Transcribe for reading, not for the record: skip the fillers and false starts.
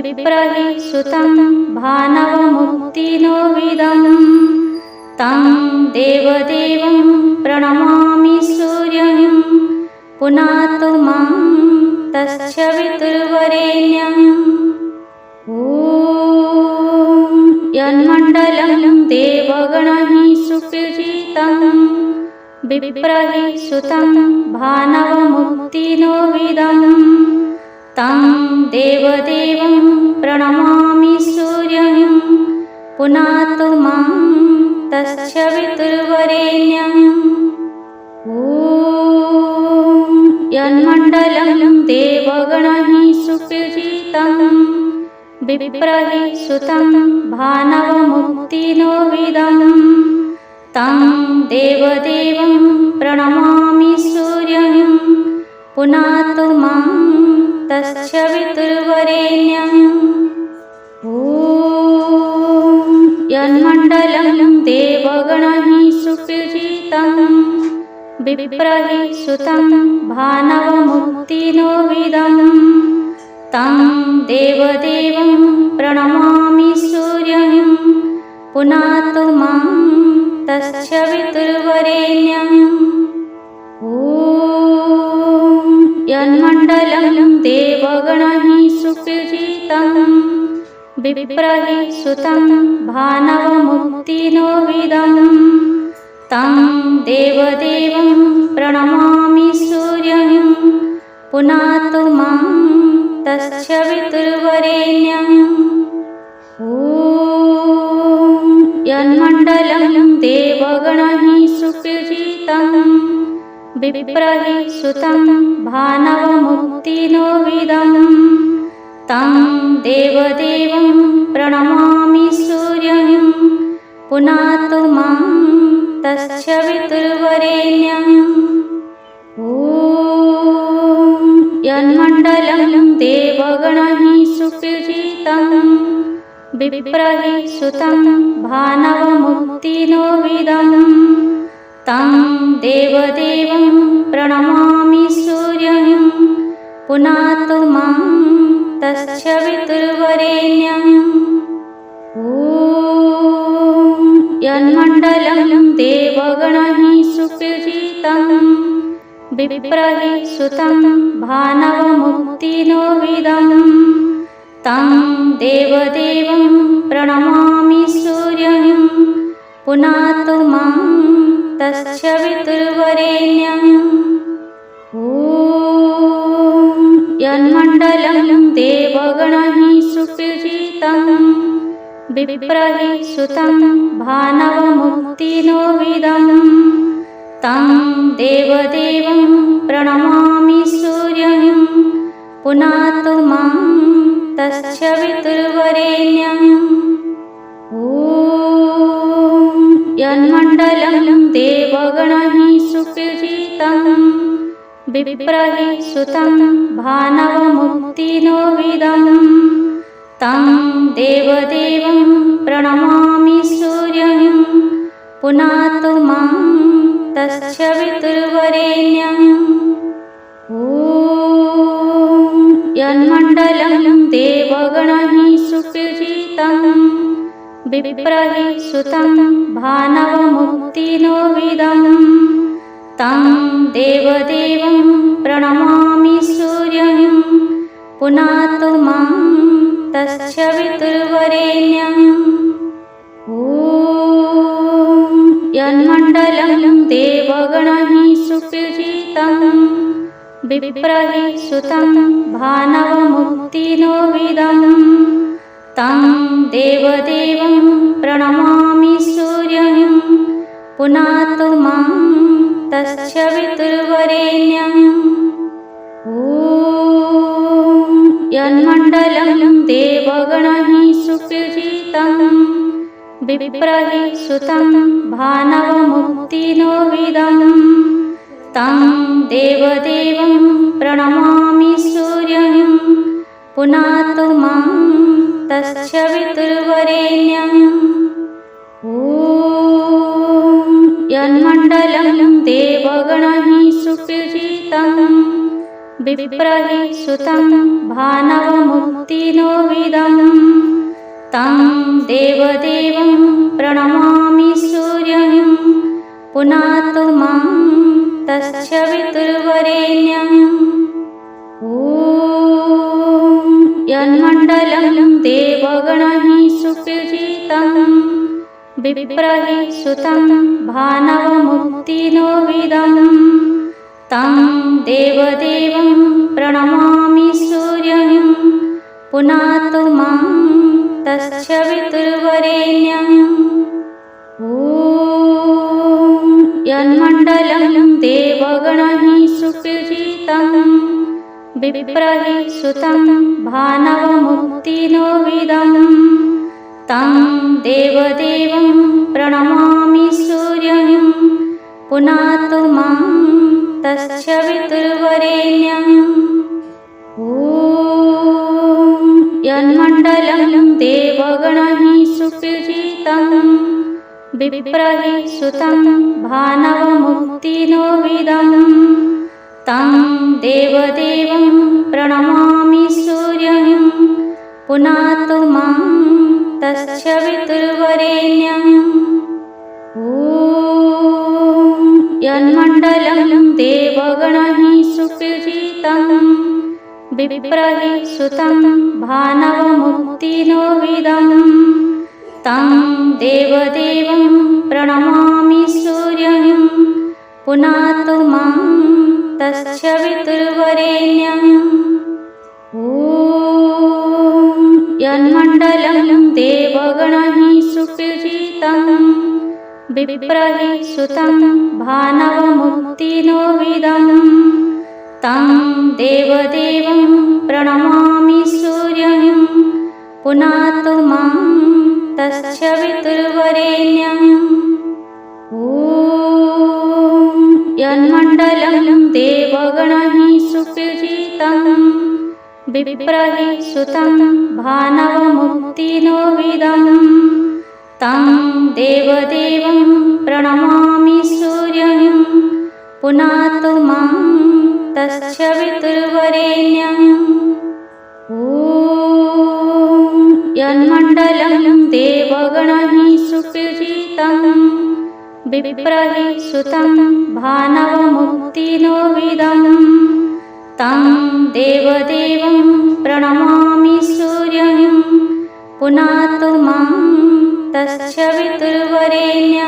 विप्रहि सुतं भानवमुक्तिनोविदं तं देवदेवं प्रणमामि सूर्यं पुनातु मां तस्य वितुर्वरेण्यम्। ॐ यन्मण्डलं देवगणैः सुपूजितं विप्रहि सुतं भानवमुक्तिनोविदं तं देवदेवं प्रणमामि सूर्यं पुनातु मां तस्य वितुर्वरेण्यम्। ॐ यन्मण्डलं देवगणैः सुपूजितं विप्रहि सुतं भानवमुक्तिनोविदं तं देवदेवं प्रणमामि सूर्यं पुनातु मां तस्य वितुर्वरेण्यम्। ॐ यन्मण्डलं देवगणैः सुपूजितं विप्रहि सुतं भानवमुक्तिनोविदं तं देवदेवं प्रणमामि सूर्यं पुनातु मां तस्य वितुर्वरेण्यम्। ॐ यन्मण्डलं देवगणैः सुपूजितं विप्रहि सुतं भानवमुक्तिनोविदं तं देवदेवं प्रणमामि सूर्यं पुनातु मां तस्य वितुर्वरेण्यम्। ॐ यन्मण्डलं देवगणैः सुपूजितं विप्रहि सुतं भानवमुक्तिनोविदं तं देवदेवं प्रणमामि सूर्यं पुनातु मां तस्य वितुर्वरेण्यम्। ॐ यन्मण्डलं देवगणैः सुपूजितं विप्रहि सुतं भानवमुक्तिनोविदं तं देवदेवं प्रणमामि सूर्यं पुनातु मां तस्य वितुर्वरेण्यम्। ॐ यन्मण्डलं देवगणैः सुपूजितं विप्रहि सुतं भानवमुक्तिनोविदं तं देवदेवं प्रणमामि सूर्यं पुनातु मां तस्य वितुर्वरेण्यम्। ॐ यन्मण्डलं देवगणैः सुपूजितं विप्रहि सुतं भानवमुक्तिनोविदं तं देवदेवं प्रणमामि सूर्यं पुनातु मां तस्य वितुर्वरेण्यम्। ॐ यन्मण्डलं देवगणैः सुपूजितं विप्रहि सुतं भानवमुक्तिनोविदं तं देवदेवं प्रणमामि सूर्यं पुनातु मां तस्य वितुर्वरेण्यम्। ॐ यन्मण्डलं देवगणैः सुपूजितं विप्रहि सुतं भानवमुक्तिनोविदं तं देवदेवं प्रणमामि सूर्यं पुनातु मां तस्य वितुर्वरेण्यम्। ॐ यन्मण्डलं देवगणैः सुपूजितं विप्रहि सुतं भानवमुक्तिनोविदं तं देवदेवं प्रणमामि सूर्यं पुनातु मां तस्य वितुर्वरेण्यम्। ॐ यन्मण्डलं देवगणैः सुपूजितं विप्रहि सुतं भानवमुक्तिनोविदं तं देवदेवं प्रणमामि सूर्यं पुनातु मां तस्य वितुर्वरेण्यम्। ॐ यन्मण्डलं देवगणैः सुपूजितं विप्रहि सुतं भानवमुक्तिनोविदं तं देवदेवं प्रणमामि सूर्यं पुनातु मां तस्य वितुर्वरेण्यम्। ॐ यन्मण्डलं देवगणैः सुपूजितं विप्रहि सुतं भानवमुक्तिनोविदं तं देवदेवं प्रणमामि सूर्यं पुनातु मां तस्य वितुर्वरेण्यम्। ॐ यन्मण्डलं देवगणैः सुपूजितं विप्रहि सुतं भानवमुक्तिनोविदं तं देवदेवं प्रणमामि सूर्यं पुनातु मां तस्य वितुर्वरेण्यम्। ॐ यन्मण्डलं देवगणैः सुपूजितं विप्रहि सुतं भानवमुक्तिनोविदं तं देवदेवं प्रणमामि सूर्यं पुनातु मां तस्य वितुर्वरेण्यम्। ॐ यन्मण्डलं देवगणैः सुपूजितं विप्रहि सुतं भानवमुक्तिनोविदं तं देवदेवं प्रणमामि सूर्यं पुनातु मां तस्य वितुर्वरेण्यम्। ॐ यन्मण्डलं देवगणैः सुपूजितं विप्रहि सुतं भानवमुक्तिनोविदं तं देवदेवं प्रणमामि सूर्यं पुनातु मां तस्य वितुर्वरेण्यम्। ॐ यन्मण्डलं देवगणैः सुपूजितं विप्रहि सुतं भानवमुक्तिनोविदं तं देवदेवं प्रणमामि सूर्यं पुनातु मां तस्य वितुर्वरेण्यम्। ॐ यन्मण्डलं देवगणैः सुपूजितं विप्रहि सुतं भानवमुक्तिनोविदं तं देवदेवं प्रणमामि सूर्यं पुनातु मां तस्य वितुर्वरेण्यम्।